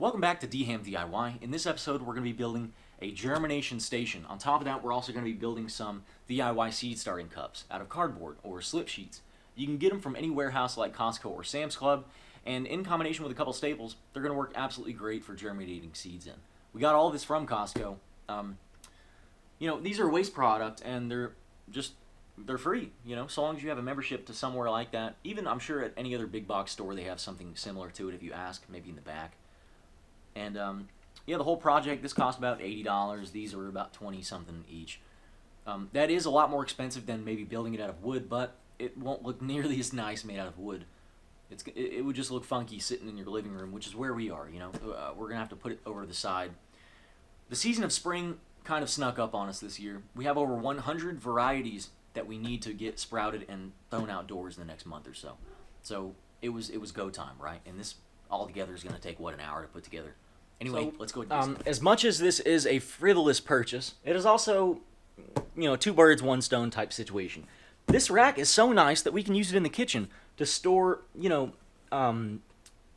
Welcome back to DHAM DIY. In this episode, we're going to be building a germination station. On top of that, we're also going to be building some DIY seed starting cups out of cardboard or slip sheets. You can get them from any warehouse like Costco or Sam's Club, and in combination with a couple staples, they're going to work absolutely great for germinating seeds in. We got all this from Costco. These are a waste product, and they're free, so long as you have a membership to somewhere like that. Even, I'm sure, at any other big box store, they have something similar to it if you ask, maybe in the back. And, the whole project, this cost about $80. These are about 20-something each. That is a lot more expensive than maybe building it out of wood, but it won't look nearly as nice made out of wood. It would just look funky sitting in your living room, which is where we are, We're going to have to put it over to the side. The season of spring kind of snuck up on us this year. We have over 100 varieties that we need to get sprouted and thrown outdoors in the next month or so. So it was go time, right? And this all together is going to take, an hour to put together. Anyway, let's go. As much as this is a frivolous purchase, it is also, two birds, one stone type situation. This rack is so nice that we can use it in the kitchen to store,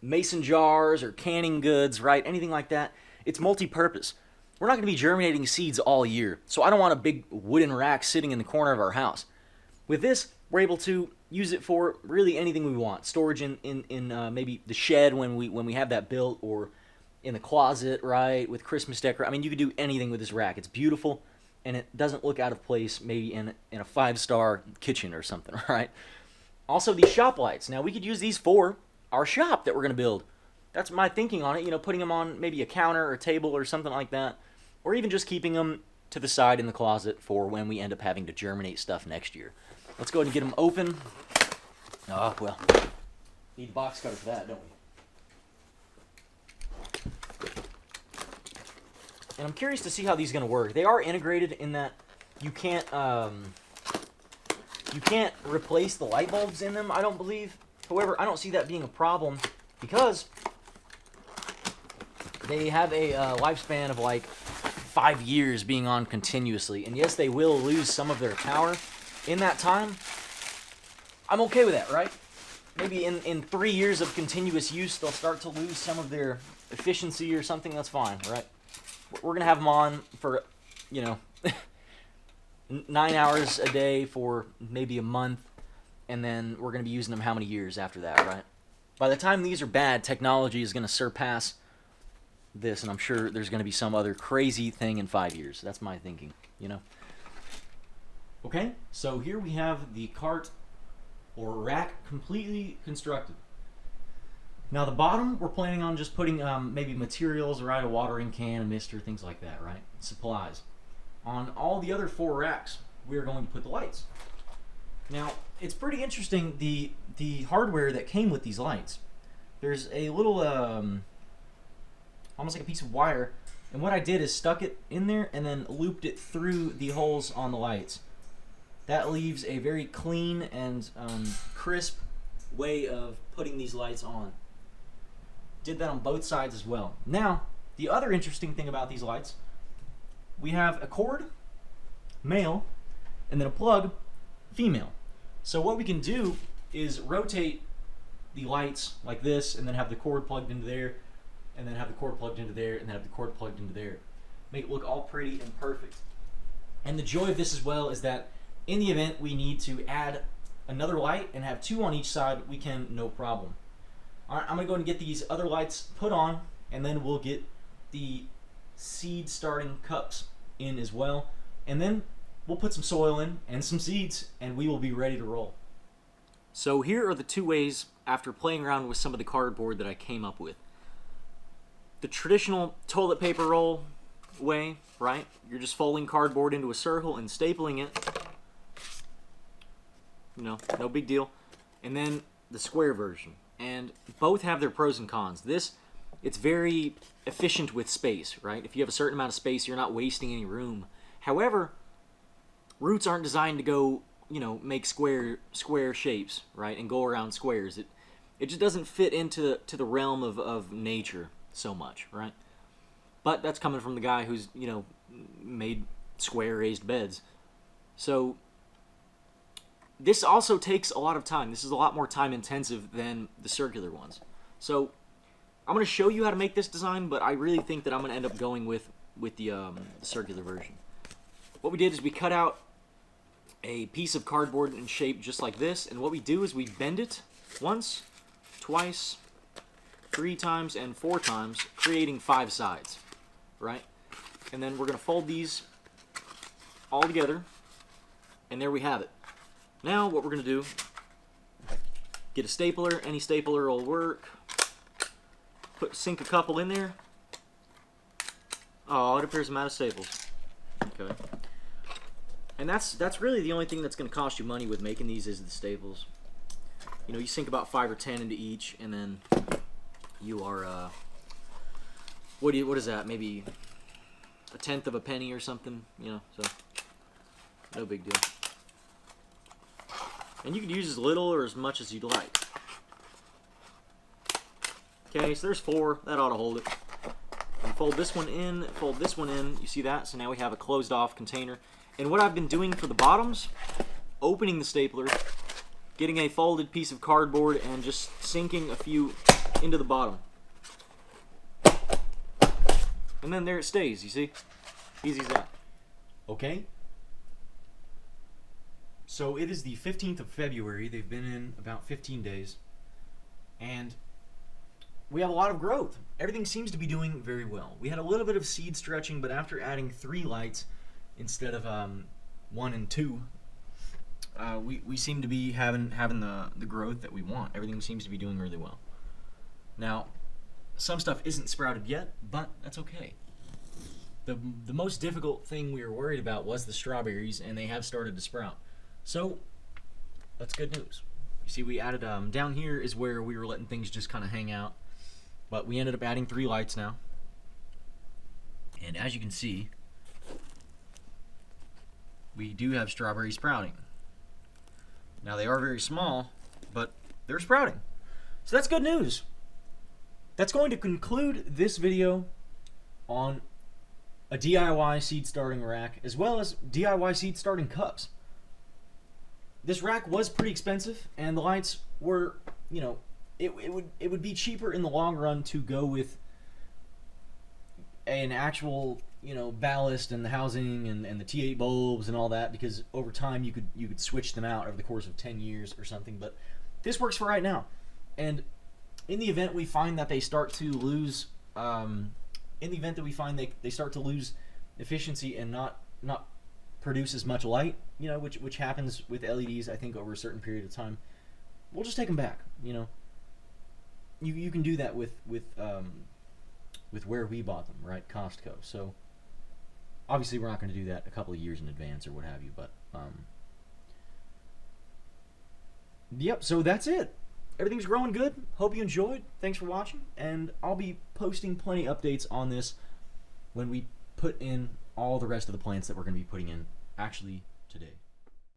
mason jars or canning goods, right? Anything like that. It's multi-purpose. We're not going to be germinating seeds all year, so I don't want a big wooden rack sitting in the corner of our house. With this, we're able to use it for really anything we want. Storage in maybe the shed when we have that built, or in the closet, right, with Christmas decor. I mean, you could do anything with this rack. It's beautiful, and it doesn't look out of place maybe in a 5-star kitchen or something, right? Also, these shop lights. Now, we could use these for our shop that we're going to build. That's my thinking on it, putting them on maybe a counter or table or something like that, or even just keeping them to the side in the closet for when we end up having to germinate stuff next year. Let's go ahead and get them open. Oh, well, need a box cutter for that, don't we? And I'm curious to see how these are going to work. They are integrated in that you can't replace the light bulbs in them, I don't believe. However, I don't see that being a problem because they have a lifespan of like 5 years being on continuously. And yes, they will lose some of their power in that time. I'm okay with that, right? Maybe in 3 years of continuous use, they'll start to lose some of their efficiency or something. That's fine, right? We're going to have them on for, 9 hours a day for maybe a month, and then we're going to be using them how many years after that, right? By the time these are bad, technology is going to surpass this, and I'm sure there's going to be some other crazy thing in 5 years. That's my thinking, Okay, so here we have the cart or rack completely constructed. Now the bottom, we're planning on just putting maybe materials, right, a watering can, a mister, things like that, right? Supplies. On all the other 4 racks, we're going to put the lights. Now, it's pretty interesting, the hardware that came with these lights. There's a little, almost like a piece of wire, and what I did is stuck it in there and then looped it through the holes on the lights. That leaves a very clean and crisp way of putting these lights on. Did that on both sides as well. Now, the other interesting thing about these lights, we have a cord, male, and then a plug, female. So what we can do is rotate the lights like this, and then have the cord plugged into there, and then have the cord plugged into there, and then have the cord plugged into there. Make it look all pretty and perfect. And the joy of this as well is that in the event we need to add another light and have 2 on each side, we can, no problem. Alright, I'm going to go and get these other lights put on, and then we'll get the seed starting cups in as well. And then we'll put some soil in and some seeds, and we will be ready to roll. So here are the 2 ways, after playing around with some of the cardboard, that I came up with. The traditional toilet paper roll way, right? You're just folding cardboard into a circle and stapling it. No big deal. And then the square version. And both have their pros and cons. It's very efficient with space, right? If you have a certain amount of space, you're not wasting any room. However, roots aren't designed to go, make square shapes, right? And go around squares. It just doesn't fit into the realm of nature so much, right? But that's coming from the guy who's, made square raised beds. So this also takes a lot of time. This is a lot more time intensive than the circular ones. So I'm going to show you how to make this design, but I really think that I'm going to end up going with the circular version. What we did is we cut out a piece of cardboard in shape just like this, and what we do is we bend it once, twice, 3 times, and 4 times, creating 5 sides, right? And then we're going to fold these all together, and there we have it. Now what we're going to do, get a stapler, any stapler will work, sink a couple in there. Oh, it appears I'm out of staples. Okay. And that's really the only thing that's going to cost you money with making these is the staples. You know, you sink about 5 or 10 into each, and then you are what is that? Maybe 1/10 of a penny or something. You know, so no big deal. And you can use as little or as much as you'd like. Okay, so there's 4. That ought to hold it. And fold this one in. Fold this one in. You see that? So now we have a closed-off container. And what I've been doing for the bottoms, opening the stapler, getting a folded piece of cardboard, and just sinking a few into the bottom. And then there it stays, you see? Easy as that. Okay. So it is the 15th of February. They've been in about 15 days. And we have a lot of growth. Everything seems to be doing very well. We had a little bit of seed stretching, but after adding 3 lights, instead of 1 and 2, we seem to be having the growth that we want. Everything seems to be doing really well. Now, some stuff isn't sprouted yet, but that's okay. The most difficult thing we were worried about was the strawberries, and they have started to sprout. So that's good news. You see, we added down here is where we were letting things just kind of hang out, but we ended up adding 3 lights now. And as you can see, we do have strawberries sprouting. Now they are very small, but they're sprouting. So that's good news. That's going to conclude this video on a DIY seed starting rack, as well as DIY seed starting cups. This rack was pretty expensive, and the lights were, you know, it would be cheaper in the long run to go with an actual, you know, ballast and the housing and the T8 bulbs and all that, because over time you could switch them out over the course of 10 years or something. But this works for right now. And in the event we find that they start to lose, they start to lose efficiency and not produce as much light, you know, which happens with LEDs, I think, over a certain period of time, we'll just take them back. You know, you can do that with where we bought them, right? Costco. So obviously we're not going to do that a couple of years in advance or what have you, but yep, so that's it. Everything's growing good. Hope you enjoyed. Thanks for watching, and I'll be posting plenty of updates on this when we put in all the rest of the plants that we're going to be putting in actually today.